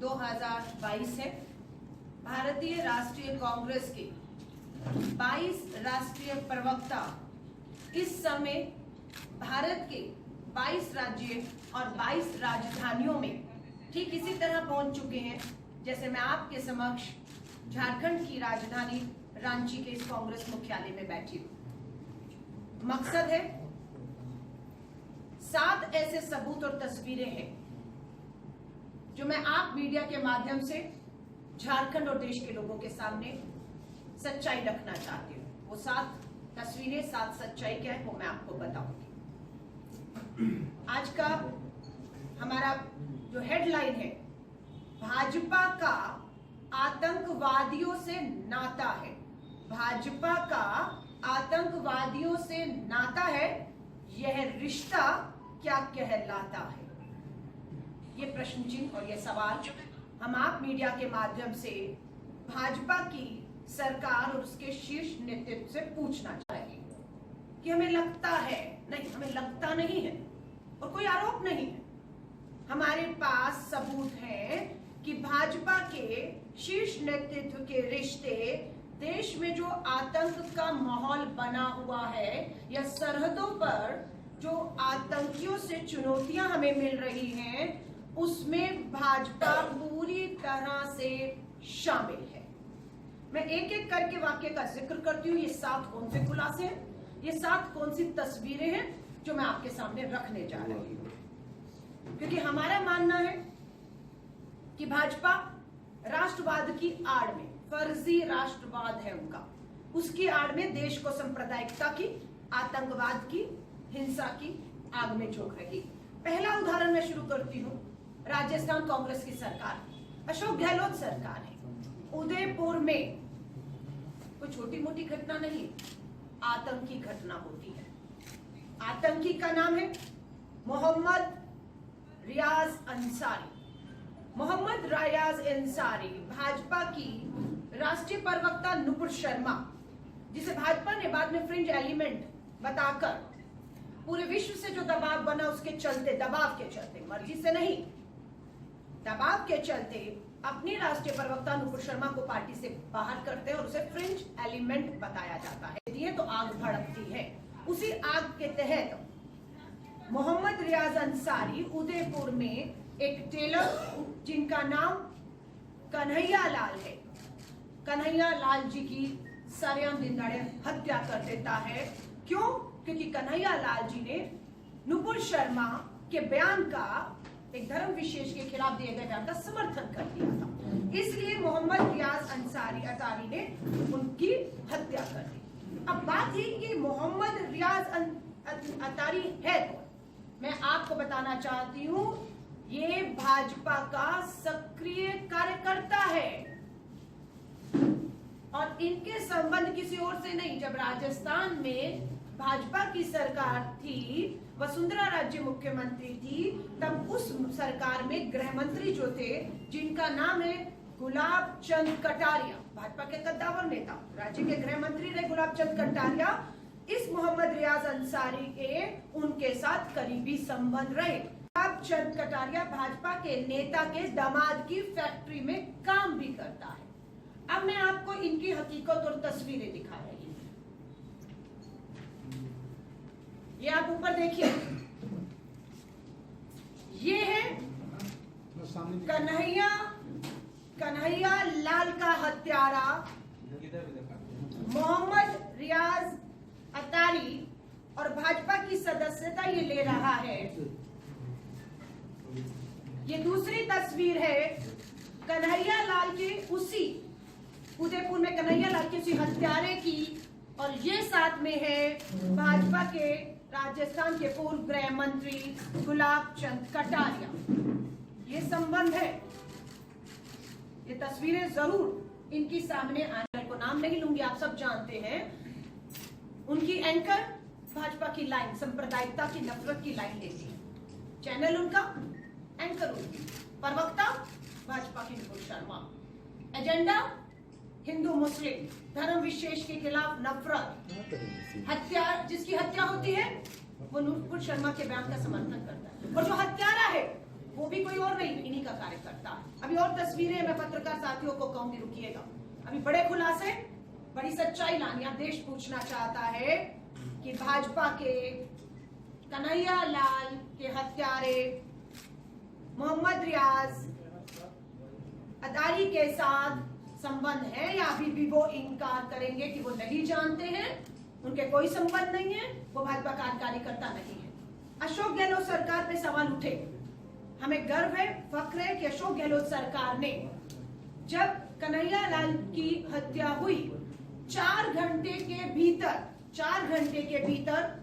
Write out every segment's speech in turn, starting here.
2022 है। भारतीय राष्ट्रीय कांग्रेस के 22 राष्ट्रीय प्रवक्ता इस समय भारत के 22 राज्य और 22 राजधानियों में ठीक इसी तरह पहुंच चुके हैं जैसे मैं आपके समक्ष झारखंड की राजधानी रांची के इस कांग्रेस मुख्यालय में बैठी हूं। मकसद है 7 ऐसे सबूत और तस्वीरें हैं जो मैं आप मीडिया के माध्यम से झारखंड और देश के लोगों के सामने सच्चाई रखना चाहती हूं। वो 7 तस्वीरें, 7 सच्चाई क्या है वो मैं आपको बताऊंगी। आज का हमारा जो हेडलाइन है, भाजपा का आतंकवादियों से नाता है। भाजपा का आतंकवादियों से नाता है, यह रिश्ता क्या कहलाता है? ये प्रश्न चिन्ह और ये सवाल हम आप मीडिया के माध्यम से भाजपा की सरकार और उसके शीर्ष नेतृत्व से पूछना चाह रहे हैं कि हमें लगता है, नहीं हमें लगता नहीं है और कोई आरोप नहीं है, हमारे पास सबूत है कि भाजपा के शीर्ष नेतृत्व के रिश्ते, देश में जो आतंक का माहौल बना हुआ है या सरहदों पर जो आतंकियों से चुनौतियां हमें मिल रही हैं, उसमें भाजपा पूरी तरह से शामिल है। मैं एक एक करके वाक्य का जिक्र करती हूँ। ये 7 कौन से खुलासे हैं, ये 7 कौन सी तस्वीरें हैं जो मैं आपके सामने रखने जा रही हूँ, क्योंकि हमारा मानना है कि भाजपा राष्ट्रवाद की आड़ में, फर्जी राष्ट्रवाद है उनका, उसकी आड़ में देश को सांप्रदायिकता की, आतंकवाद की, हिंसा की आग में झोंक रही। पहला उदाहरण मैं शुरू करती हूँ राजस्थान कांग्रेस की सरकार, अशोक गहलोत सरकार है। उदयपुर में कोई छोटी मोटी घटना नहीं, आतंकी घटना होती है। आतंकी का नाम है मोहम्मद रियाज अंसारी। मोहम्मद रियाज अंसारी भाजपा की राष्ट्रीय प्रवक्ता नुपुर शर्मा, जिसे भाजपा ने बाद में फ्रिंज एलिमेंट बताकर पूरे विश्व से जो दबाव बना, उसके चलते, दबाव के चलते, मर्जी से नहीं, दबाव के चलते अपनी राष्ट्रीय प्रवक्ता नुपुर शर्मा को पार्टी से बाहर करते हैं और उसे फ्रिंज एलिमेंट बताया जाता है। ये तो आग भड़कती है। उसी आग के तहत मोहम्मद रियाज अंसारी उदयपुर में एक टेलर जिनका नाम कन्हैया लाल है, कन्हैया लाल जी की सरेआम दिन दहाड़े हत्या कर देता है। क्यों? क्योंकि कन्हैया लाल जी ने नुपुर शर्मा के बयान का, एक धर्म विशेष के खिलाफ दिए गए बयान का समर्थन कर दिया था। इसलिए मोहम्मद रियाज अंसारी ने उनकी हत्या कर दी। अब बात है कि मोहम्मद रियाज अंसारी है कौन? मैं आपको बताना चाहती हूँ, ये भाजपा का सक्रिय कार्यकर्ता है और इनके संबंध किसी और से नहीं। जब राजस्थान में भाजपा की सरकार थी, वसुंधरा राज्य मुख्यमंत्री थी, तब उस सरकार में गृह मंत्री जो थे, जिनका नाम है गुलाब चंद कटारिया, भाजपा के कद्दावर नेता, राज्य के गृह मंत्री रहे गुलाब चंद कटारिया, इस मोहम्मद रियाज अंसारी के उनके साथ करीबी संबंध रहे। गुलाब चंद कटारिया भाजपा के नेता के दामाद की फैक्ट्री में काम भी करता है। अब मैं आपको इनकी हकीकत और तस्वीरें दिखा रही हूँ। ये आप ऊपर देखिए, ये है कन्हैया लाल का हत्यारा मोहम्मद रियाज अंसारी, और भाजपा की सदस्यता ये ले रहा है। ये दूसरी तस्वीर है कन्हैया लाल के, उसी उदयपुर में कन्हैया लाल के उसी हत्यारे की, और ये साथ में है भाजपा के राजस्थान के पूर्व गृह मंत्री गुलाब चंद कटारिया। ये संबंध है। ये तस्वीरें जरूर इनकी सामने आने को नाम नहीं लूंगी, आप सब जानते हैं। उनकी एंकर भाजपा की लाइन, सांप्रदायिकता की, नफरत की लाइन लेती है। चैनल उनका, एंकर उनकी, प्रवक्ता भाजपा की नुपुर शर्मा, एजेंडा हिंदू मुस्लिम, धर्म विशेष के खिलाफ नफरत, हत्या, जिसकी हत्या होती है वो नुपुर शर्मा के बयान का समर्थन करता है, और जो हत्यारा है वो भी कोई और नहीं, इन्हीं का कार्यकर्ता है। अभी और तस्वीरें मैं पत्रकार साथियों को कहूंगी, रुकिएगा। अभी बड़े खुलासे, बड़ी सच्चाई लानी। अब देश पूछना चाहता है कि भाजपा के कन्हैया लाल के हत्यारे मोहम्मद रियाज अदारी के साथ संबंध है या अभी भी वो इनकार करेंगे कि वो नहीं जानते हैं, उनके कोई संबंध नहीं है, वो भाजपा का कार्यकर्ता नहीं है। अशोक गहलोत सरकार पे सवाल उठे। हमें गर्व है, फख्र है कि अशोक गहलोत सरकार ने जब कन्हैया लाल की हत्या हुई 4 घंटे के भीतर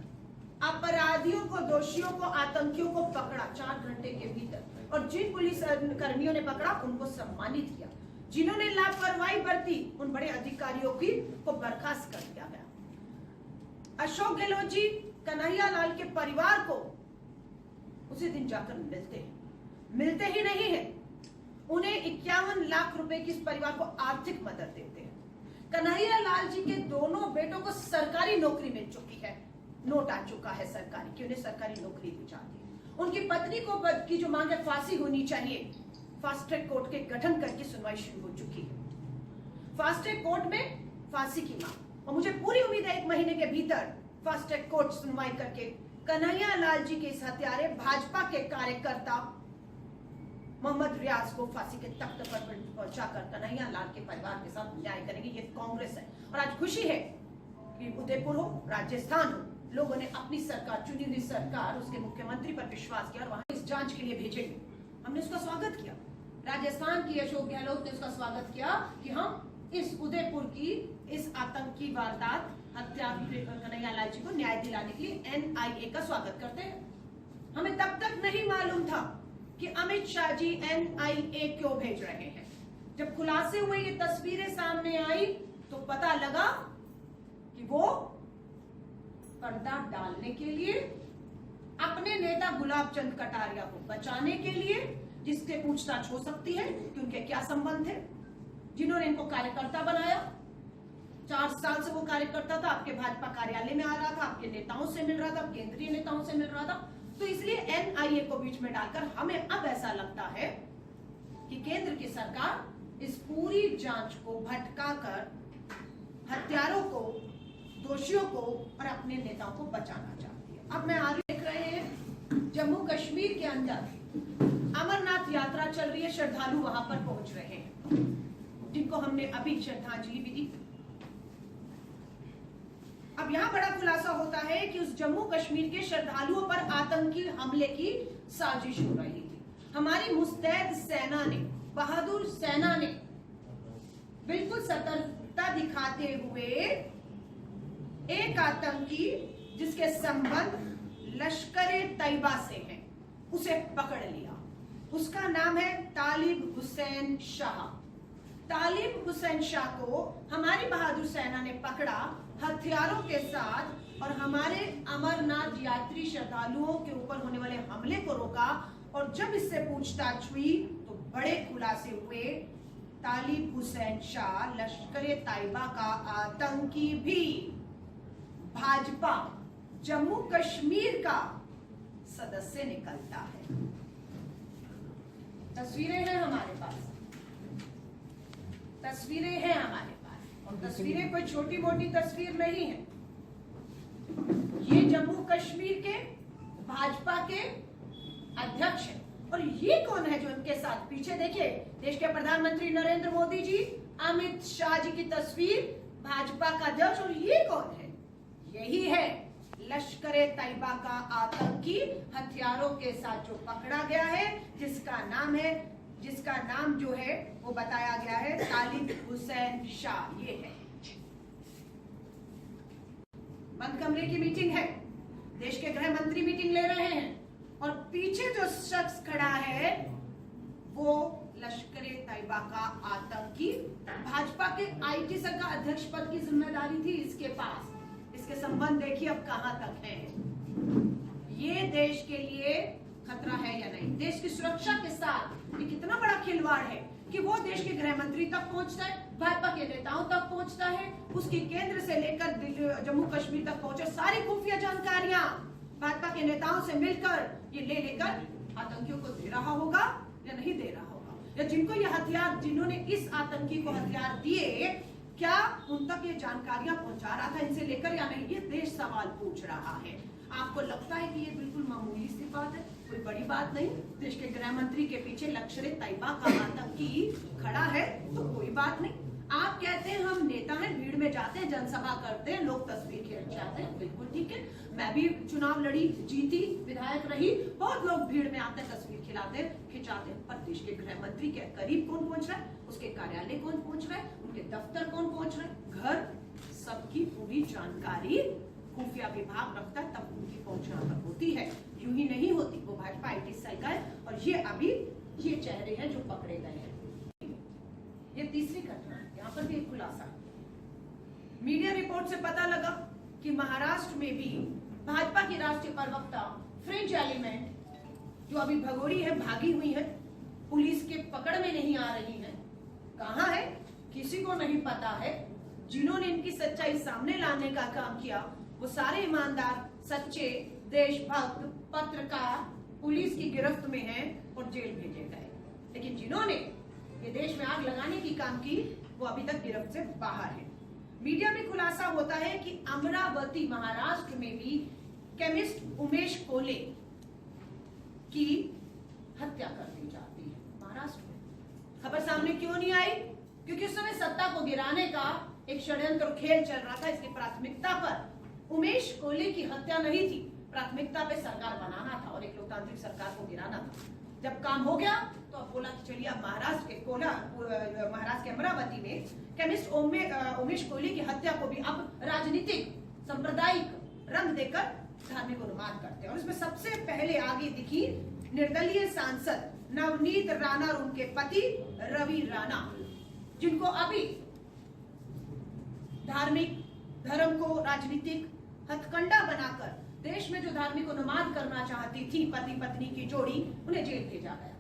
अपराधियों को, दोषियों को, आतंकियों को पकड़ा 4 घंटे के भीतर, और जिन पुलिस कर्मियों ने पकड़ा उनको सम्मानित किया, जिन्होंने लापरवाही बरती उन बड़े अधिकारियों को बर्खास्त कर दिया गया। अशोक गहलोत जी कन्हैया लाल के परिवार को उसी दिन जाकर मिलते ही नहीं है, उन्हें 51 लाख रुपए की इस परिवार को आर्थिक मदद देते हैं। कन्हैया लाल जी के दोनों बेटों को सरकारी नौकरी मिल चुकी है, नोट आ चुका है सरकारी कि उन्हें सरकारी नौकरी दी जाती है। उनकी पत्नी को की जो मांग है फांसी होनी चाहिए, फास्ट ट्रैक कोर्ट के गठन करके सुनवाई शुरू हो चुकी है। फास्ट ट्रैक कोर्ट में फांसी की मांग, और मुझे पूरी उम्मीद है 1 महीने के भीतर फास्ट ट्रैक कोर्ट सुनवाई करके कन्हैया लाल जी के इस हत्यारे भाजपा के कार्यकर्ता मोहम्मद रियाज को फांसी के तख्त पर पहुंचाकर कन्हैया लाल के परिवार के साथ न्याय करेंगे। ये कांग्रेस है, और आज खुशी है कि उदयपुर हो, राजस्थान हो, लोगों ने अपनी सरकार, चुनी हुई सरकार, उसके मुख्यमंत्री पर विश्वास किया और वहां इस जांच के लिए भेजेंगे। हमने उसका स्वागत किया। राजस्थान की अशोक गहलोत ने उसका स्वागत किया कि हम इस उदयपुर की इस आतंकी वारदात, हत्या कन्हैया लाल जी को न्याय दिलाने के लिए NIA का स्वागत करते हैं। हमें तब तक नहीं मालूम था कि अमित शाह जी NIA क्यों भेज रहे हैं। जब खुलासे हुए, ये तस्वीरें सामने आई, तो पता लगा कि वो पर्दा डालने के लिए, अपने नेता गुलाब चंद कटारिया को बचाने के लिए, जिससे पूछताछ हो सकती है कि उनके क्या संबंध है, जिन्होंने इनको कार्यकर्ता बनाया। 4 साल से वो कार्यकर्ता था, आपके भाजपा कार्यालय में आ रहा था, आपके नेताओं से मिल रहा था, केंद्रीय नेताओं से मिल रहा था। तो इसलिए NIA को बीच में डालकर हमें अब ऐसा लगता है कि केंद्र की सरकार इस पूरी जांच को भटकाकर हत्यारों को, दोषियों को और अपने नेताओं को बचाना चाहती है। अब मैं आगे देख रहे हैं जम्मू कश्मीर के अंदर अमरनाथ यात्रा चल रही है, श्रद्धालु वहां पर पहुंच रहे हैं, जिनको हमने अभी श्रद्धांजलि भी दी। अब यहां बड़ा खुलासा होता है कि उस जम्मू कश्मीर के श्रद्धालुओं पर आतंकी हमले की साजिश हो रही थी। हमारी मुस्तैद सेना ने, बहादुर सेना ने बिल्कुल सतर्कता दिखाते हुए एक आतंकी जिसके संबंध लश्कर-ए तैयबा से हैं, उसे पकड़ लिया। उसका नाम है तालिब हुसैन शाह। तालिब हुसैन शाह को हमारी बहादुर सेना ने पकड़ा हथियारों के साथ, और हमारे अमरनाथ यात्री श्रद्धालुओं के ऊपर होने वाले हमले को रोका। और जब इससे पूछताछ हुई तो बड़े खुलासे हुए। तालिब हुसैन शाह लश्कर-ए तैयबा का आतंकी भी भाजपा जम्मू कश्मीर का सदस्य निकलता है। तस्वीरें हैं हमारे पास, तस्वीरें हैं हमारे पास, और तस्वीरें कोई छोटी मोटी तस्वीर नहीं है। ये जम्मू कश्मीर के भाजपा के अध्यक्ष हैं, और ये कौन है जो इनके साथ, पीछे देखिए देश के प्रधानमंत्री नरेंद्र मोदी जी, अमित शाह जी की तस्वीर, भाजपा का अध्यक्ष, और ये कौन है? यही है लश्कर-ए तैयबा का आतंकी, हथियारों के साथ जो पकड़ा गया है, जिसका नाम जो है वो बताया गया है तालिब हुसैन शाह। ये है बंद कमरे की मीटिंग है, देश के गृह मंत्री मीटिंग ले रहे हैं, और पीछे जो शख्स खड़ा है वो लश्कर-ए तैयबा का आतंकी, भाजपा के IT सेल का अध्यक्ष पद की जिम्मेदारी थी इसके पास। इसके संबंध देखिए अब कहां तक है। ये देश के लिए खतरा है या नहीं, देश की सुरक्षा के साथ ये कितना बड़ा खिलवाड़ है कि वो देश के गृह मंत्री तक पहुंचता है, भाजपा के नेताओं तक पहुंचता है, उसकी केंद्र से लेकर जम्मू कश्मीर तक पहुंचे सारी खुफिया जानकारियां भाजपा के नेताओं से मिलकर ये लेकर आतंकियों को दे रहा होगा या नहीं दे रहा होगा। या जिनको ये हथियार, जिन्होंने इस आतंकी को हथियार दिए, क्या उन तक ये जानकारियां पहुंचा रहा था इनसे लेकर या नहीं? ये देश सवाल पूछ रहा है। आपको लगता है कि ये बिल्कुल मामूली सी बात है, कोई बड़ी बात नहीं? देश के गृह मंत्री के पीछे लश्कर तैयबा का आतंकी खड़ा है तो कोई बात नहीं। आप कहते हैं हम नेता हैं, भीड़ में जाते हैं, जनसभा करते हैं, लोग तस्वीर खींच जाते हैं, बिल्कुल ठीक है। मैं भी चुनाव लड़ी, जीती, विधायक रही, बहुत लोग भीड़ में आते हैं, तस्वीर खिंचाते हैं, पर देश के गृह मंत्री के करीब कौन पहुंच रहा है, उसके कार्यालय कौन पहुंच रहा है, उनके दफ्तर कौन पहुंच रहा है, घर, सबकी पूरी जानकारी खुफिया विभाग रखता है, तब उनकी पहुंच यहाँ तक होती है, यूं ही नहीं होती। वो भाजपा IT सेल का है और ये अभी ये चेहरे हैं जो पकड़े गए हैं। ये तीसरी घटना है, यहाँ पर भी एक खुलासा। मीडिया रिपोर्ट से पता लगा कि महाराष्ट्र में भी भाजपा की राष्ट्रीय प्रवक्ता फ्रिंज एलिमेंट जो अभी भगोड़ी है, भागी हुई है, पुलिस के पकड़ में नहीं आ रही है। कहां है किसी को नहीं पता है। जिन्होंने इनकी सच्चाई सामने लाने का काम किया वो सारे ईमानदार, सच्चे, देशभक्त पत्रकार पुलिस की गिरफ्त में हैं और जेल भेजे गए। लेकिन जिन्होंने ये देश में आग लगाने की काम की वो अभी तक गिरफ्त से बाहर है। मीडिया में खुलासा होता है कि अमरावती महाराष्ट्र में भी केमिस्ट उमेश कोले की हत्या कर दी जाती है। महाराष्ट्र में खबर सामने क्यों नहीं आई? क्योंकि उस समय सत्ता को गिराने का एक षड्यंत्र खेल चल रहा था। इसकी प्राथमिकता पर उमेश कोले की हत्या नहीं थी, प्राथमिकता पे सरकार बनाना था और एक लोकतांत्रिक सरकार को गिराना था। जब काम हो गया तो अब बोला कि चलिए अब महाराष्ट्र के अमरावती में केमिस्ट उमेश कोहली की हत्या को भी अब राजनीतिक सांप्रदायिक रंग देकर धार्मिक उन्माद करते हैं। और इसमें सबसे पहले आगे दिखी निर्दलीय सांसद नवनीत राणा और उनके पति रवि राणा, जिनको अभी धार्मिक धर्म को राजनीतिक हथकंडा बनाकर देश में जो धार्मिक उन्माद करना चाहती थी पति पत्नी की जोड़ी, उन्हें जेल भेजा गया।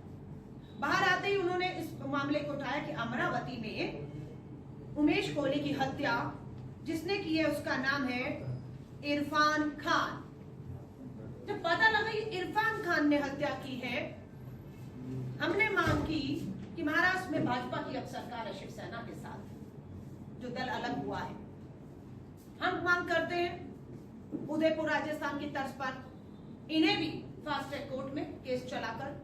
बाहर आते ही उन्होंने इस मामले को उठाया कि अमरावती में उमेश कोहली की हत्या जिसने की है उसका नाम है इरफान खान। जब पता लगा कि इरफान खान ने हत्या की है, हमने मांग की कि महाराष्ट्र में भाजपा की अब सरकार है शिवसेना के साथ, जो दल अलग हुआ है, हम मांग करते हैं उदयपुर राजस्थान की तर्ज पर इन्हें भी फास्ट ट्रैक कोर्ट में केस चलाकर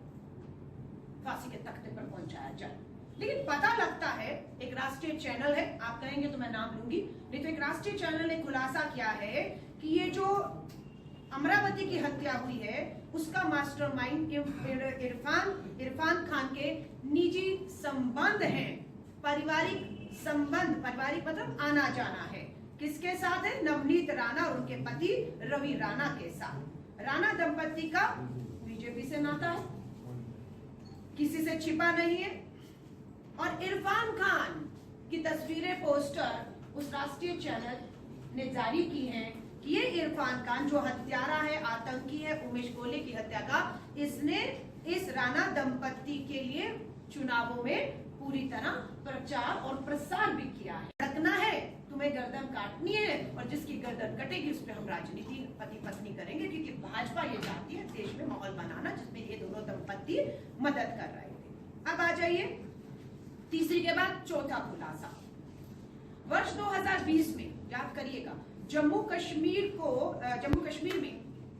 फांसी के तख्ते पर पहुंचाया जाए। लेकिन पता लगता है एक राष्ट्रीय चैनल है, आप कहेंगे तो मैं नाम लूंगी, नहीं तो एक राष्ट्रीय चैनल ने खुलासा किया है कि ये जो अमरावती की हत्या हुई है उसका मास्टरमाइंड इरफान खान के निजी संबंध हैं, पारिवारिक संबंध, पारिवारिक मतलब आना जाना है। किसके साथ है? नवनीत राणा और उनके पति रवि राणा के साथ। राणा दंपति का बीजेपी से नाता है, किसी से छिपा नहीं है। और इरफान खान की तस्वीरें, पोस्टर उस राष्ट्रीय चैनल ने जारी की हैं कि ये इरफान खान जो हत्यारा है, आतंकी है उमेश कोहली की हत्या का, इसने इस राणा दंपति के लिए चुनावों में पूरी तरह प्रचार और प्रसार भी किया है। रखना है, तुम्हें गर्दन काटनी है और जिसकी गर्दन कटेगी उस पर हम राजनीति पति पत्नी करेंगे, क्योंकि भाजपा ये चाहती है देश में माहौल बनाना जिसमें ये दोनों दंपति मदद कर रहे थे। अब आ जाइए तीसरी के बाद चौथा खुलासा। वर्ष 2020 में याद करिएगा, जम्मू कश्मीर में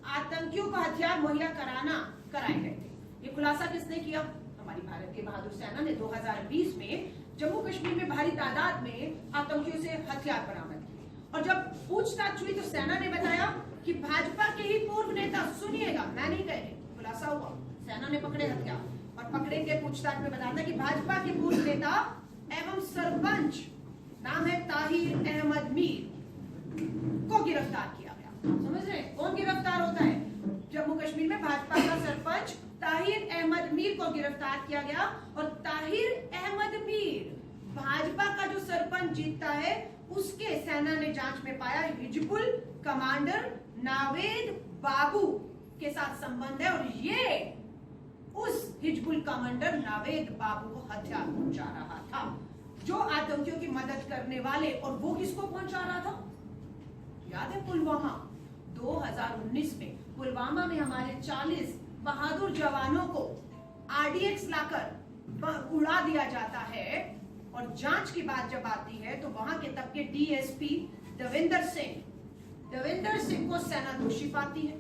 आतंकियों को हथियार मुहैया कराए गए थे। ये खुलासा किसने किया? हमारी भारत की बहादुर सेना ने 2020 में जम्मू कश्मीर में भारी तादाद में आतंकियों से हथियार बरामद किए। और जब पूछताछ हुई तो सेना ने बताया कि भाजपा के ही पूर्व नेता, सुनिएगा मैं नहीं कह रही, खुलासा हुआ, सेना ने पकड़े हथियार और पकड़े के पूछताछ में बताया कि भाजपा के पूर्व नेता एवं सरपंच, नाम है ताहिर अहमद मीर, को गिरफ्तार किया गया। समझ रहे हैं कौन गिरफ्तार होता है? जम्मू कश्मीर में भाजपा का सरपंच ताहिर अहमद मीर को गिरफ्तार किया गया। और ताहिर अहमद मीर भाजपा का जो सरपंच जीतता है उसके सेना ने जांच में पाया हिजबुल कमांडर नावेद बाबू के साथ संबंध है और ये उस हिजबुल कमांडर नावेद बाबू को हथियार पहुंचा रहा था, जो आतंकियों की मदद करने वाले। और वो किसको पहुंचा रहा था? याद है पुलवामा 2019 में, पुलवामा में हमारे 40 बहादुर जवानों को RDX लाकर उड़ा दिया जाता है। और जांच की बात जब आती है तो वहां के तब के डीएसपी देवेंद्र सिंह को सेना दोषी पाती है।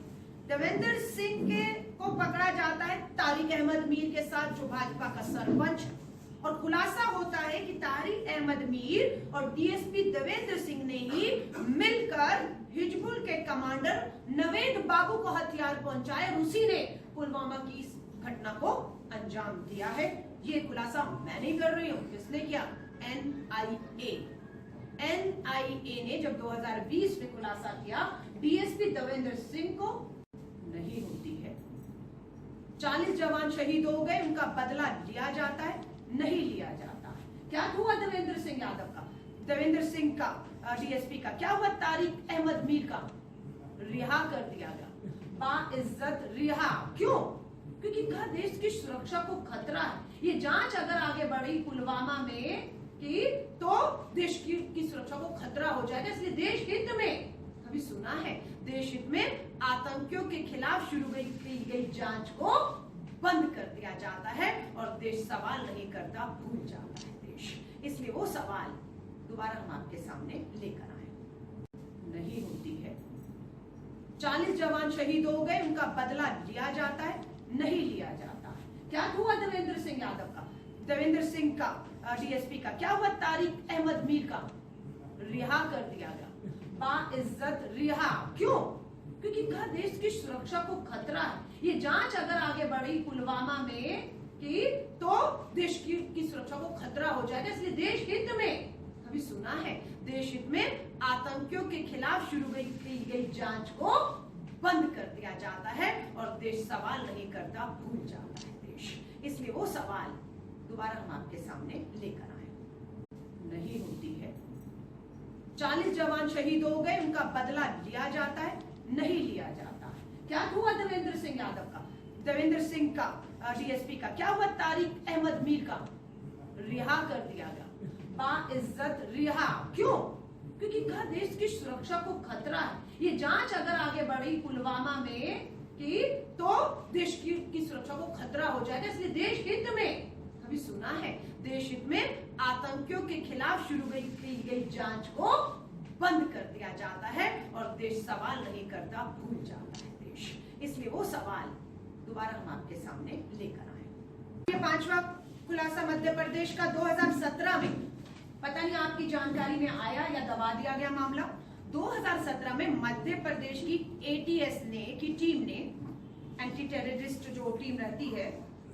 देवेंद्र सिंह को पकड़ा जाता है तारिक अहमद मीर के साथ, जो भाजपा का सरपंच है। और खुलासा होता है कि तारिक अहमद मीर और डीएसपी देवेंद्र सिंह ने ही मिलकर हिजबुल के कमांडर नवेद बाबू को हथियार पहुंचाए और उसी ने पुलवामा की इस घटना को अंजाम दिया है। ये खुलासा मैं नहीं कर रही हूं, किसने किया? एनआईए ने जब 2020 में खुलासा किया, डीएसपी देवेंद्र सिंह को नहीं होती है। 40 जवान शहीद हो गए, उनका बदला लिया जाता है? नहीं लिया जाता है। क्या हुआ देवेंद्र सिंह यादव का, देवेंद्र सिंह का, डीएसपी का? क्या हुआ तारिक अहमद मीर का? रिहा कर दिया गया, बाइज्जत रिहा। क्यों? क्योंकि कहा देश की सुरक्षा को खतरा है। ये जांच अगर आगे बढ़ी पुलवामा में कि तो देश की सुरक्षा को खतरा हो जाएगा, इसलिए देश हित में, कभी सुना है, देश हित में आतंकियों के खिलाफ शुरू की गई जांच को बंद कर दिया जाता है और देश सवाल नहीं करता, भूल जाता है देश। इसलिए वो सवाल दोबारा हम आपके सामने लेकर आए। नहीं होती है। 40 जवान शहीद हो गए, उनका बदला लिया जाता है? नहीं लिया जाता है। क्या हुआ देवेंद्र सिंह यादव का, देवेंद्र सिंह का, डीएसपी का? क्या हुआ तारिक अहमद मीर का? रिहा कर दिया गया, बाइज्जत रिहा। क्यों? क्योंकि कहा देश की सुरक्षा को खतरा है। ये जांच अगर आगे बढ़ी पुलवामा में कि तो देश की सुरक्षा को खतरा हो जाएगा, इसलिए देश हित में, कभी सुना है, देश हित में आतंकियों के खिलाफ शुरू की गई जांच को बंद कर दिया जाता है और देश सवाल नहीं करता, भूल जाता है देश। इसलिए वो सवाल दोबारा हम आपके सामने लेकर आए। नहीं होती है। 40 जवान शहीद हो गए, उनका बदला लिया जाता है? नहीं लिया जाता है। क्या हुआ देवेंद्र सिंह यादव का, देवेंद्र सिंह का, डीएसपी का? क्या हुआ तारिक अहमद मीर का? रिहा कर दिया गया, बाइज्जत रिहा। क्यों? क्योंकि कहा देश की सुरक्षा को खतरा है। ये जांच अगर आगे बढ़ी पुलवामा में कि तो देश की सुरक्षा को खतरा हो जाएगा, इसलिए देश हित में, कभी सुना है, देश हित में आतंकियों के खिलाफ शुरू की गई जांच को बंद कर दिया जाता है और देश सवाल नहीं करता, भूल जाता है देश। इसलिए वो सवाल दोबारा हम आपके सामने लेकर आए। ये 5वां खुलासा मध्य प्रदेश का 2017 में, पता नहीं आपकी जानकारी में आया या दबा दिया गया मामला। 2017 में मध्य प्रदेश की एटीएस की टीम ने, एंटी टेररिस्ट जो टीम रहती है,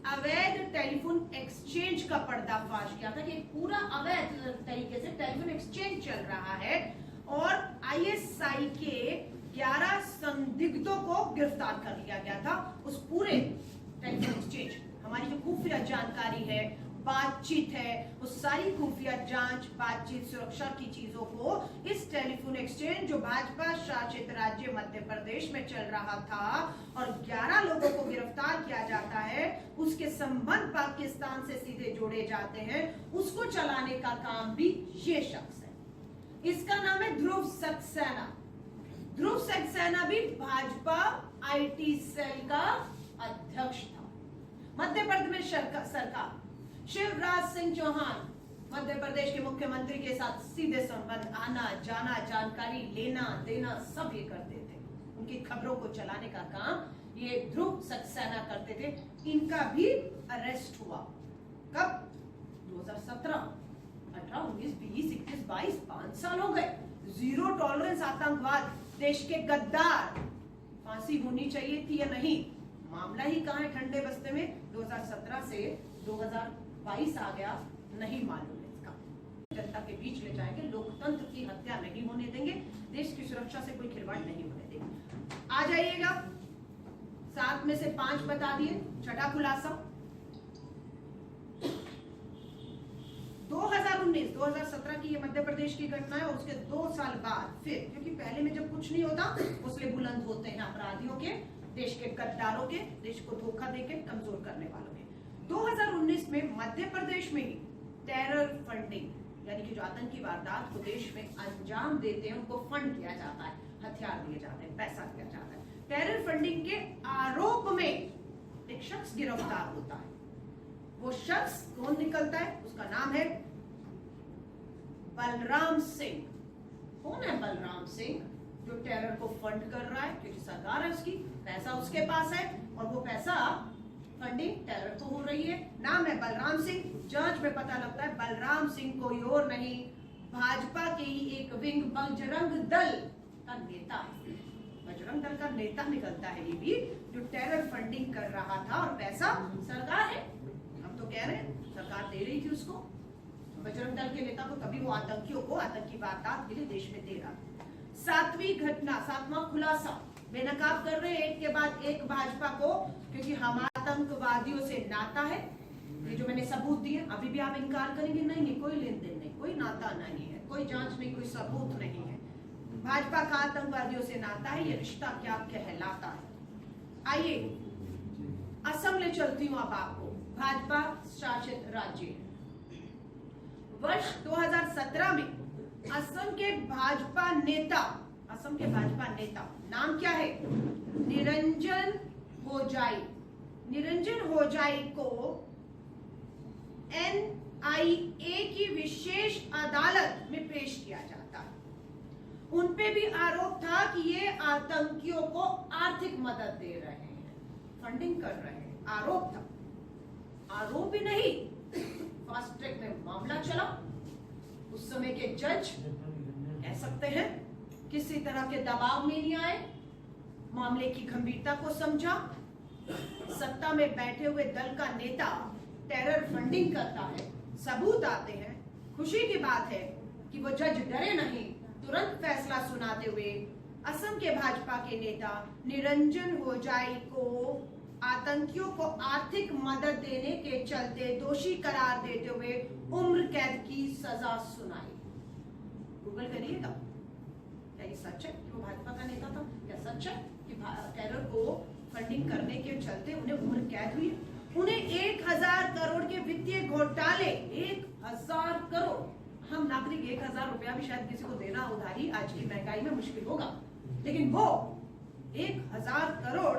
अवैध टेलीफोन एक्सचेंज का पर्दाफाश किया था कि पूरा अवैध तरीके से टेलीफोन एक्सचेंज चल रहा है और आईएसआई के 11 संदिग्धों को गिरफ्तार कर लिया गया था। उस पूरे टेलीफोन एक्सचेंज, हमारी जो खुफिया जानकारी है, बातचीत है, उस सारी खुफिया जांच, बातचीत, सुरक्षा की चीजों को इस टेलीफोन एक्सचेंज जो भाजपा शासित राज्य मध्य प्रदेश में चल रहा था और 11 लोगों को गिरफ्तार किया जाता है, उसके संबंध पाकिस्तान से सीधे जोड़े जाते हैं। उसको चलाने का काम भी ये शख्स है। इसका नाम है ध्रुव सक्सेना। ध्रुव सक्सेना भी भाजपा आईटी सेल का अध्यक्ष था। मध्य प्रदेश सरकार, शिवराज सिंह चौहान मध्य प्रदेश के मुख्यमंत्री के साथ सीधे संबंध, आना जाना, जानकारी लेना देना सब ये करते थे। उनकी खबरों को चलाने का काम ये ध्रुव सक्सेना करते थे। इनका भी अरेस्ट हुआ। कब? 2017, 18, 19, 20, 21, 22, 5 साल हो गए। जीरो टॉलरेंस आतंकवाद, देश के गद्दार। फांसी होनी चाहिए थी या नहीं, मामला ही कहां है ठंडे बस्ते में। 2017 से 2022 आ गया, नहीं मालूम है इसका। जनता के बीच ले जाएंगे, लोकतंत्र की हत्या नहीं होने देंगे, देश की सुरक्षा से कोई खिलवाड़ नहीं होने देंगे। आ जाइएगा, 7 में से 5 बता दिए। छठा खुलासा 2017 की ये मध्य प्रदेश की घटना है और उसके 2 साल बाद फिर, क्योंकि पहले में जब कुछ नहीं होता उसलिए बुलंद होते हैं अपराधियों के, देश के गद्दारों के, देश को धोखा देके कमजोर करने वालों के। 2019 में मध्य प्रदेश में ही टेरर फंडिंग, यानी कि जो आतंकी वारदात को देश में अंजाम देते हैं उनको फंड किया जाता है, हथियार दिए जाते हैं, पैसा दिया जाता है। टेरर फंडिंग के आरोप में एक शख्स गिरफ्तार होता है। वो शख्स कौन निकलता है? उसका नाम है बलराम सिंह। कौन है बलराम सिंह? जो टेरर को फंड कर रहा है, क्योंकि सरकार है उसकी, पैसा उसके पास है और वो पैसा फंडिंग टेरर को हो रही है। नाम है बलराम सिंह। जांच में पता लगता है बलराम सिंह कोई और नहीं, भाजपा के ही एक विंग बजरंग दल का नेता है। बजरंग दल का नेता निकलता है ये भी, जो टेरर फंडिंग कर रहा था और पैसा सरकार है, हम तो कह रहे हैं सरकार दे रही थी उसको। बजरंग दल के नेता को तभी वो आतंकियों को आतंकी वारदात के लिए देश में दे रहा। सातवीं घटना, सातवां खुलासा बेनकाब कर रहे हैं एक के बाद एक भाजपा को, क्योंकि हमारा आतंकवादियों से नाता है। ये जो मैंने सबूत दिए, अभी भी आप इनकार करेंगे? नहीं, कोई लेन देन नहीं, कोई नाता नहीं है, कोई जांच नहीं, कोई सबूत नहीं है। भाजपा का आतंकवादियों से नाता है, ये रिश्ता क्या कहलाता है। आइए असम ले चलती हूँ अब आपको। भाजपा शासित राज्य वर्ष 2017 में असम के भाजपा नेता नाम क्या है? निरंजन होजाई। निरंजन होजाई को NIA की विशेष अदालत में पेश किया जाता है। उन पे भी आरोप था कि ये आतंकियों को आर्थिक मदद दे रहे हैं, फंडिंग कर रहे हैं। आरोप था, आरोप ही नहीं, फास्ट ट्रैक में मामला चला। उस समय के जज कह सकते हैं किसी तरह के दबाव में नहीं आए, मामले की गंभीरता को समझा। सत्ता में बैठे हुए दल का नेता टेरर फंडिंग करता है, सबूत आते हैं। खुशी की बात है कि वो जज डरे नहीं, तुरंत फैसला सुनाते हुए असम के भाजपा के नेता निरंजन होजाई को आतंकियों को आर्थिक मदद देने के चलते दोषी करार देते हुए उम्र कैद की सजा सुनाई। गूगल करिएगा, क्या ये सच है कि वो भाजपा का नेता था? क्या सच है कि टेरर को फंडिंग करने के चलते उन्हें उम्र कैद हुई? उन्हें 1000 करोड़ के वित्तीय घोटाले, 1000 करोड़, हम नागरिक 1000 रुपया भी शायद किसी को देना उधारी आज की महंगाई में मुश्किल होगा, लेकिन वो 1000 करोड़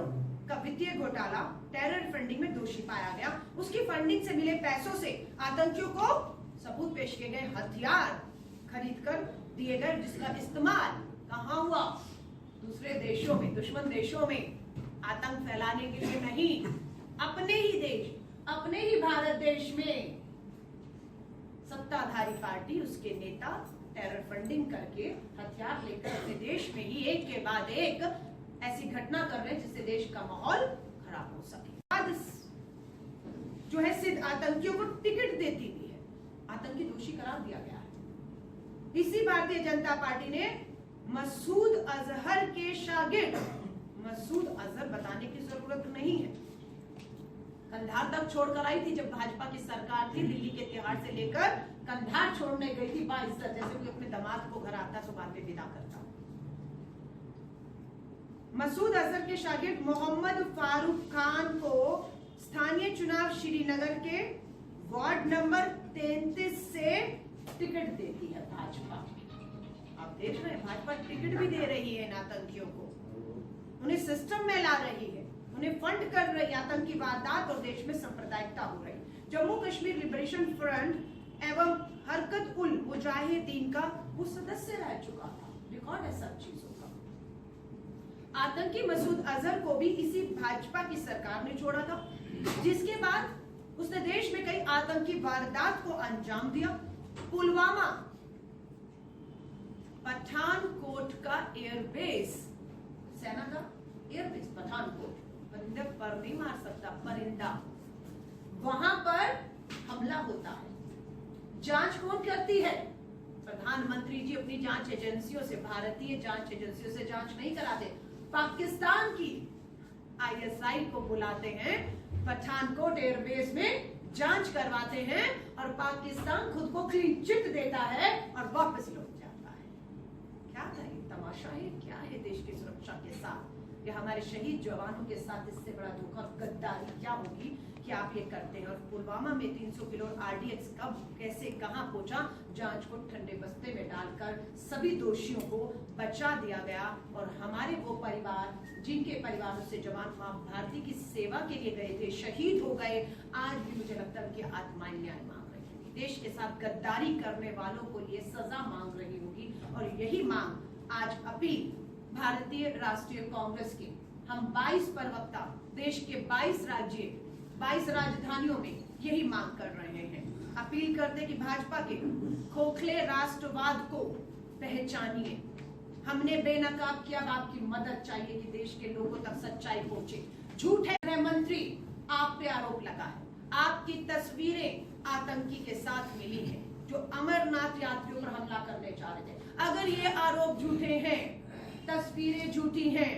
का वित्तीय घोटाला टेरर फंडिंग में दोषी पाया गया। उसकी फंडिंग से मिले पैसों से आतंकियों को सबूत पेश किए गए, हथियार खरीद कर दिए गए, जिसका इस्तेमाल कहां हुआ? दूसरे देशों में, दुश्मन देशों में आतंक फैलाने के लिए नहीं, अपने ही देश, अपने ही भारत देश में सत्ताधारी पार्टी, उसके नेता टेरर फंडिंग करके हथियार लेकर अपने देश में ही एक के बाद एक ऐसी घटना कर रहे हैं जिससे देश का माहौल खराब हो सके। जो है सिद्ध आतंकियों को टिकट देती भी है, आतंकी दोषी करार दिया गया है। इसी भारतीय जनता पार्टी ने मसूद अजहर के शागिर्द, मसूद अजहर बताने की जरूरत नहीं है, कंधार तक छोड़कर आई थी जब भाजपा की सरकार थी। दिल्ली के तिहाड़ से लेकर कंधार छोड़ने गई थी बाइज्जत, जैसे कोई अपने दामाद को घर आता तो बाद में विदा करता। मसूद अजहर के शागिर्द मोहम्मद फारूक खान को स्थानीय चुनाव श्रीनगर के वार्ड नंबर 33 से टिकट देती है भाजपा। आप देख रहे हैं भाजपा टिकट भी दे रही है इन आतंकियों को, उन्हें सिस्टम में ला रही है, उन्हें फंड कर रही है, आतंकी वारदात और देश में सांप्रदायिकता हो रही। जम्मू कश्मीर लिबरेशन फ्रंट एवं हरकत उल मुजाहिदीन का वो सदस्य रह चुका था, रिकॉर्ड है सब चीजों का। आतंकी मसूद अजहर को भी इसी भाजपा की सरकार ने छोड़ा था, जिसके बाद उसने देश में कई आतंकी वारदात को अंजाम दिया। पुलवामा, पठानकोट का एयरबेस, सेना का एयरबेस पठानकोट, परिंदे पर नहीं मार सकता, परिंदा, वहां पर हमला होता है। जांच कौन करती है? प्रधानमंत्री जी अपनी जांच एजेंसियों से, भारतीय जांच एजेंसियों से जांच नहीं कराते, पाकिस्तान की ISI को बुलाते हैं, पठानकोट एयरबेस में जांच करवाते हैं और पाकिस्तान खुद को क्लीन चिट देता है और वापस लौट जाता है। क्या था ये तमाशा है? क्या है देश की सुरक्षा के साथ? या हमारे शहीद जवानों के साथ इससे बड़ा धोखा, गद्दारी क्या होगी कि आप ये करते हैं। और पुलवामा में 300 किलो RDX कब कैसे कहां पहुंचा, जांच को ठंडे बस्ते में डालकर सभी दोषियों को बचा दिया गया। और हमारे वो परिवार जिनके परिवारों से जवान मां भारती की सेवा के लिए गए थे, शहीद हो गए, आज भी मुझे लगता है उनकी आत्माएं न्याय मांग रही होगी, देश के साथ गद्दारी करने वालों को लिए सजा मांग रही होगी। और यही मांग आज अपील भारतीय राष्ट्रीय कांग्रेस की हम 22 प्रवक्ता देश के 22 राजधानियों में यही मांग कर रहे हैं। अपील करते कि भाजपा के खोखले राष्ट्रवाद को पहचानिए। हमने बेनकाब किया, अब आपकी मदद चाहिए कि देश के लोगों तक सच्चाई पहुंचे। झूठे गृह मंत्री आप पे आरोप लगा है, आपकी तस्वीरें आतंकी के साथ मिली हैं जो अमरनाथ यात्रियों पर हमला करने जा रहे थे। अगर ये आरोप झूठे हैं, तस्वीरें झूठी हैं,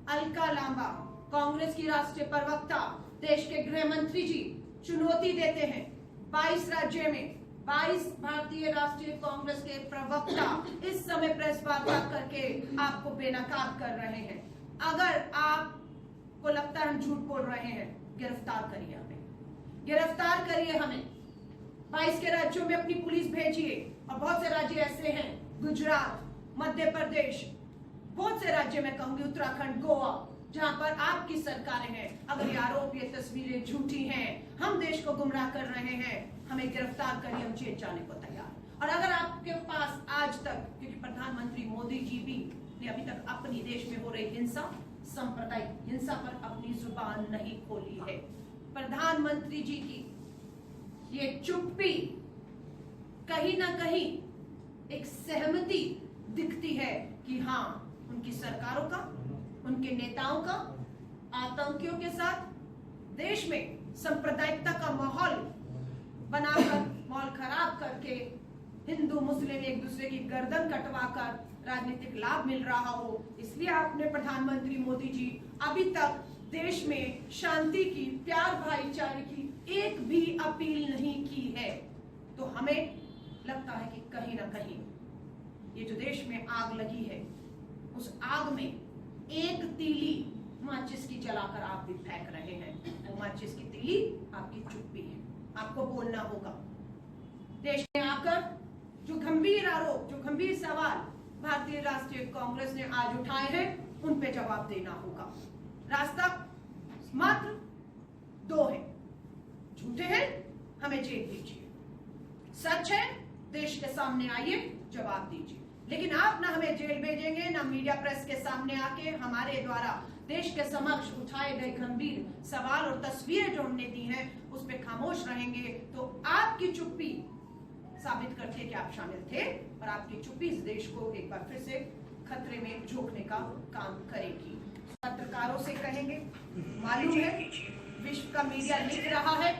अलका लांबा कांग्रेस की राष्ट्रीय प्रवक्ता देश के गृह मंत्री जी चुनौती देते हैं। 22 राज्य में 22 भारतीय राष्ट्रीय कांग्रेस के प्रवक्ता इस समय प्रेस वार्ता करके आपको बेनकाब कर रहे हैं। अगर आपको लगता है हम झूठ बोल रहे हैं, गिरफ्तार करिए हमें, गिरफ्तार करिए हमें। 22 के राज्यों में अपनी पुलिस भेजिए। और बहुत से राज्य ऐसे हैं, गुजरात, मध्य प्रदेश, बहुत से राज्य में कहूंगी, उत्तराखंड, गोवा, जहां पर आपकी सरकारें हैं। अगर ये आरोप, ये तस्वीरें झूठी हैं, हम देश को गुमराह कर रहे हैं, हमें गिरफ्तार करिए, हम जेल जाने को तैयार। और अगर आपके पास आज तक, क्योंकि प्रधानमंत्री मोदी जी भी ने अभी तक अपनी देश में हो रही हिंसा, सांप्रदायिक हिंसा पर अपनी जुबान नहीं खोली है। प्रधानमंत्री जी की ये चुप्पी कहीं ना कहीं एक सहमति दिखती है कि हाँ, उनकी सरकारों का, उनके नेताओं का आतंकियों के साथ देश में सांप्रदायिकता का माहौल बनाकर, माहौल खराब करके, हिंदू मुस्लिम एक दूसरे की गर्दन कटवाकर राजनीतिक लाभ मिल रहा हो। इसलिए आपने प्रधानमंत्री मोदी जी अभी तक देश में शांति की, प्यार भाईचारे की एक भी अपील नहीं की है। तो हमें लगता है कि कहीं ना कहीं ये जो देश में आग लगी है, उस आग में एक तीली माचिस की जलाकर आप भी फेंक रहे हैं। वो माचिस की तीली आपकी चुप्पी है, आपको बोलना होगा। देश में आकर जो गंभीर आरोप, जो गंभीर सवाल भारतीय राष्ट्रीय कांग्रेस ने आज उठाए हैं, उन पे जवाब देना होगा। रास्ता मात्र 2 है, झूठे हैं, हमें जेल दीजिए, सच है, देश के सामने आइए, जवाब दीजिए। लेकिन आप ना हमें जेल भेजेंगे, ना मीडिया प्रेस के सामने आके हमारे द्वारा देश के समक्ष उठाए गए गंभीर सवाल और तस्वीरें जो हमने दी हैं उस पे खामोश रहेंगे, तो आपकी चुप्पी साबित करती है कि आप शामिल थे, और आपकी चुप्पी इस देश को एक बार फिर से खतरे में झोंकने का काम करेगी। पत्रकारों से कहेंगे, मालूम है विश्व का मीडिया लिख रहा है,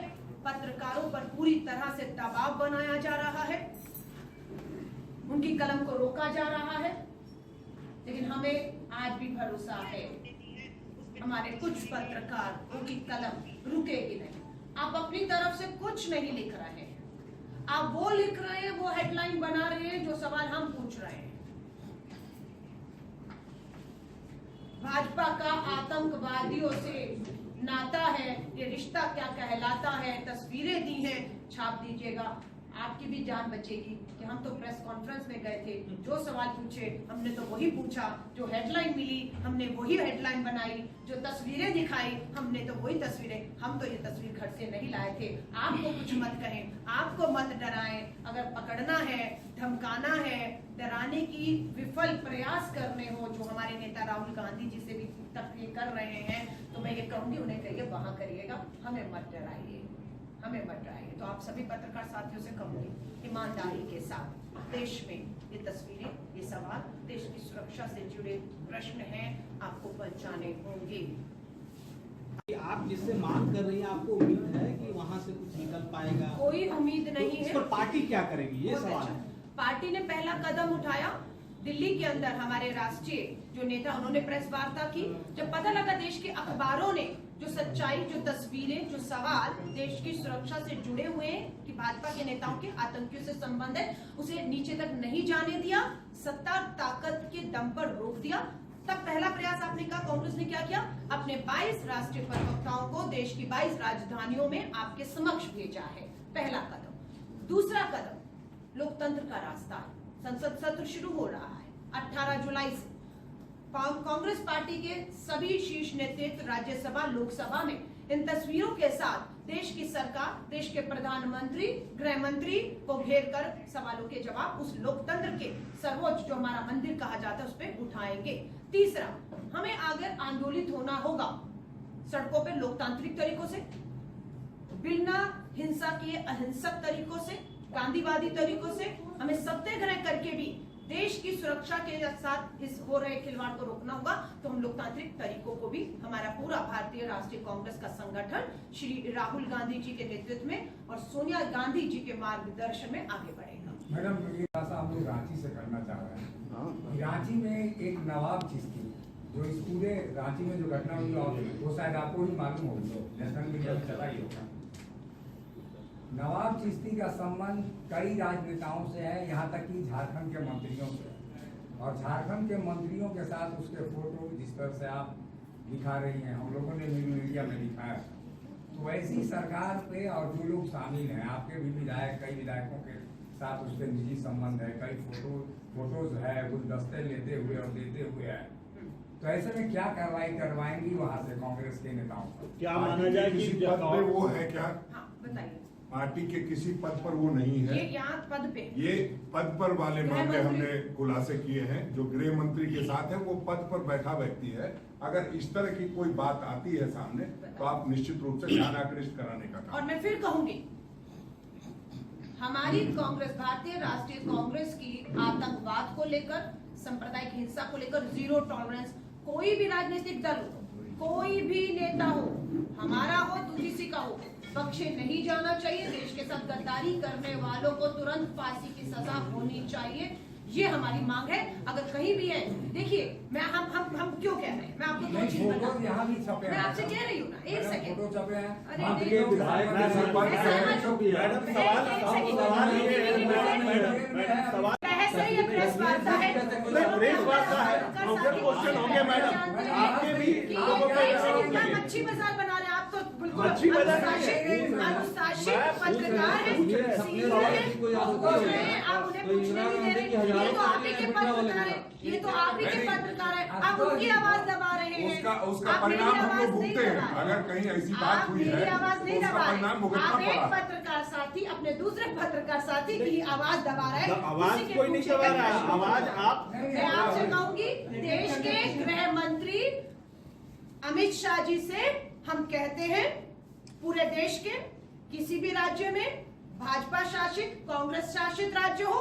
पत्रकारों पर पूरी तरह से दबाव बनाया जा रहा है, उनकी कलम को रोका जा रहा है, लेकिन हमें आज भी भरोसा है हमारे कुछ पत्रकार, उनकी कलम रुकेगी नहीं। आप अपनी तरफ से कुछ नहीं लिख रहे हैं, आप वो लिख रहे हैं, वो हेडलाइन बना रहे हैं जो सवाल हम पूछ रहे हैं। भाजपा का आतंकवादियों से नाता है, ये रिश्ता क्या कहलाता है, तस्वीरें दी हैं, छाप दीजिएगा, आपकी भी जान बचेगी। कि हम तो प्रेस कॉन्फ्रेंस में गए थे, जो सवाल पूछे हमने तो वही पूछा, जो हेडलाइन मिली हमने वही हेडलाइन बनाई, जो तस्वीरें दिखाई हमने तो वही तस्वीरें, हम तो ये तस्वीर घर से नहीं लाए थे। आपको कुछ मत कहें, आपको मत डराएं, अगर पकड़ना है, धमकाना है, डराने की विफल प्रयास करने हो, जो हमारे नेता राहुल गांधी जी से भी तकलीफ कर रहे हैं, तो मैं ये कहूंगी उन्हें कहिए वहां करिएगा, हमें मत डराइए, हमें मत डराइए। तो आप सभी पत्रकार साथियों से कहूंगी, ईमानदारी के साथ देश में ये तस्वीरें, ये सवाल, देश की सुरक्षा से जुड़े प्रश्न हैं, आपको पहचाने होंगे। आप जिससे मांग कर रही हैं, आपको उम्मीद है कि वहां से कुछ निकल पाएगा? कोई उम्मीद नहीं है। तो पार्टी क्या करेगी, ये सवाल है। पार्टी ने पहला कदम उठाया, दिल्ली के अंदर हमारे राष्ट्रीय जो नेता, उन्होंने प्रेस वार्ता की। जब पता लगा देश के अखबारों ने जो सच्चाई, जो तस्वीरें, जो सवाल देश की सुरक्षा से जुड़े हुए हैं कि भाजपा के नेताओं के आतंकियों से संबंध है, उसे नीचे तक नहीं जाने दिया, सत्ता ताकत के दम पर रोक दिया। तब पहला प्रयास आपने कहा, कांग्रेस ने क्या किया, अपने 22 राष्ट्रीय प्रवक्ताओं को देश की 22 राजधानियों में आपके समक्ष भेजा है। पहला कदम। दूसरा कदम, लोकतंत्र का रास्ता है। संसद सत्र शुरू हो रहा है 18 जुलाई से। कांग्रेस पार्टी के सभी शीर्ष नेतृत्व राज्यसभा, लोकसभा में इन तस्वीरों के साथ देश की सरकार, देश के प्रधानमंत्री, गृह मंत्री को घेर कर सवालों के जवाब उस लोकतंत्र के सर्वोच्च जो हमारा मंदिर कहा जाता है उस पर उठाएंगे। तीसरा, हमें आगे आंदोलित होना होगा सड़कों पे लोकतांत्रिक तरीकों से, बिना हिंसा के अहिंसक तरीकों से, गांधीवादी तरीकों से। हमें सत्याग्रह करके भी देश की सुरक्षा के साथ इस हो रहे खिलवाड़ को रोकना होगा। तो हम लोकतांत्रिक तरीकों को भी हमारा पूरा भारतीय राष्ट्रीय कांग्रेस का संगठन श्री राहुल गांधी जी के नेतृत्व में और सोनिया गांधी जी के मार्गदर्शन में आगे बढ़ेगा। मैडम, ये हम लोग रांची से करना चाह रहे हैं। रांची में एक नवाब चिश्ती जो इस पूरे रांची में जो घटना हुई वो शायद आपको ही मालूम होगी, नेशनल मीडिया में चला ही होगा। नवाब चिश्ती का संबंध कई राजनेताओं से है, यहाँ तक कि झारखंड के मंत्रियों से। और झारखंड के मंत्रियों के साथ उसके फोटो जिस तरह से आप दिखा रही हैं, हम लोगों ने मीडिया में दिखाया। तो ऐसी सरकार पे और जो लोग शामिल हैं, आपके भी विधायक, कई विधायकों के साथ उसके निजी संबंध है, कई फोटोज है, गुलदस्ते लेते हुए और देते हुए है। तो ऐसे में क्या कार्रवाई करवाएंगी वहाँ से कांग्रेस के नेताओं को? क्या माना जाए कि किसी पद पे वो है क्या? हाँ, बताइए। पार्टी के किसी पद पर वो नहीं है। ये यहाँ पद पे, ये पद पर वाले मामले हमने खुलासे किए हैं। जो गृह मंत्री के साथ है वो पद पर बैठा व्यक्ति है। अगर इस तरह की कोई बात आती है सामने तो आप निश्चित रूप से ध्यान आकृष्ट कराने का काम। और मैं फिर कहूंगी, हमारी कांग्रेस, भारतीय राष्ट्रीय कांग्रेस की आतंकवाद को लेकर, सांप्रदायिक हिंसा को लेकर जीरो टॉलरेंस। कोई भी राजनीतिक दल हो, कोई भी नेता हो, हमारा हो तो किसी का हो, बख्शे नहीं जाना चाहिए। देश के साथ गद्दारी करने वालों को तुरंत फांसी की सजा होनी चाहिए, ये हमारी मांग है। अगर कहीं भी है, देखिए मैं हम क्यों कह रहे हैं, मैं आपको दो चीज बता, मैं आपसे कह रही हूँ ना, एक सेकंड। प्रेस वार्ता है, मच्छी बाजार बना रहे आप तो बिल्कुल अनुशासित पत्रकार है। आप उन्हें पूछने नहीं दे रहे, ये तो आप ही के पत्रकार है, ये तो आप ही के पत्रकार है। आप उनकी आवाज दबा रहे हैं। उसका परिणाम हम लोग भुगते हैं। अगर कहीं ऐसी बात हुई है आवाज नहीं तो उसका दबा परिणाम रहे। भुगतना आप एक पड़ा। पत्रकार साथी अपने दूसरे पत्रकार साथी की आवाज दबा रहे हैं। आवाज कोई नहीं दबा रहा है, आवाज आप। मैं आपसे कहूंगी, देश के गृह मंत्री अमित शाह जी से हम कहते हैं, पूरे देश के किसी भी राज्य में, भाजपा शासित, कांग्रेस शासित राज्य हो,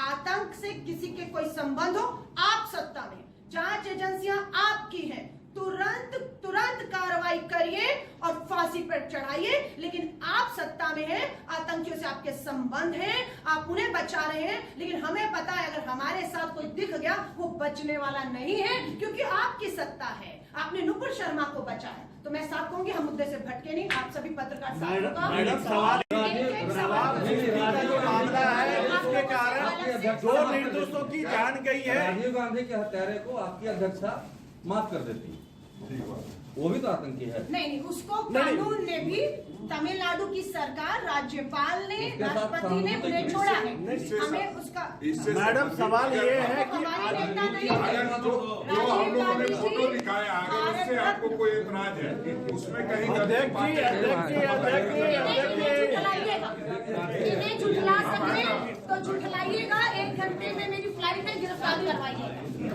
आतंक से किसी के कोई संबंध हो, आप सत्ता में, जांच एजेंसियां आपकी हैं, तुरंत कार्रवाई करिए और फांसी पर चढ़ाइए। लेकिन आप सत्ता में हैं, आतंकियों से आपके संबंध हैं, आप उन्हें बचा रहे हैं, लेकिन हमें पता है अगर हमारे साथ कोई दिख गया वो बचने वाला नहीं है, क्योंकि आपकी सत्ता है। आपने नुपुर शर्मा को बचाया, तो मैं साफ कहूंगी हम मुद्दे से भटके नहीं। आप सभी पत्रकार मैडम, सवाल मामला है, उसके कारण दो निर्दोषों की जान गई है। राजीव गांधी के हत्यारे को आपकी अध्यक्षा माफ कर देती है, वो भी तो आतंकी है। नहीं, उसको कानून ने भी, तमिलनाडु की सरकार, राज्यपाल ने, राष्ट्रपति ने उन्हें छोड़ा है। हमें उसका, मैडम सवाल ये है कि अगर जो हम लोगों ने फोटो दिखाया, अगर उससे आपको कोई एतराज है, उसमें कहीं इन्हें झुठला सकते तो झुठलाइएगा। 1 घंटे में मेरी फ्लाइट है, गिरफ्तार करवाइएगा।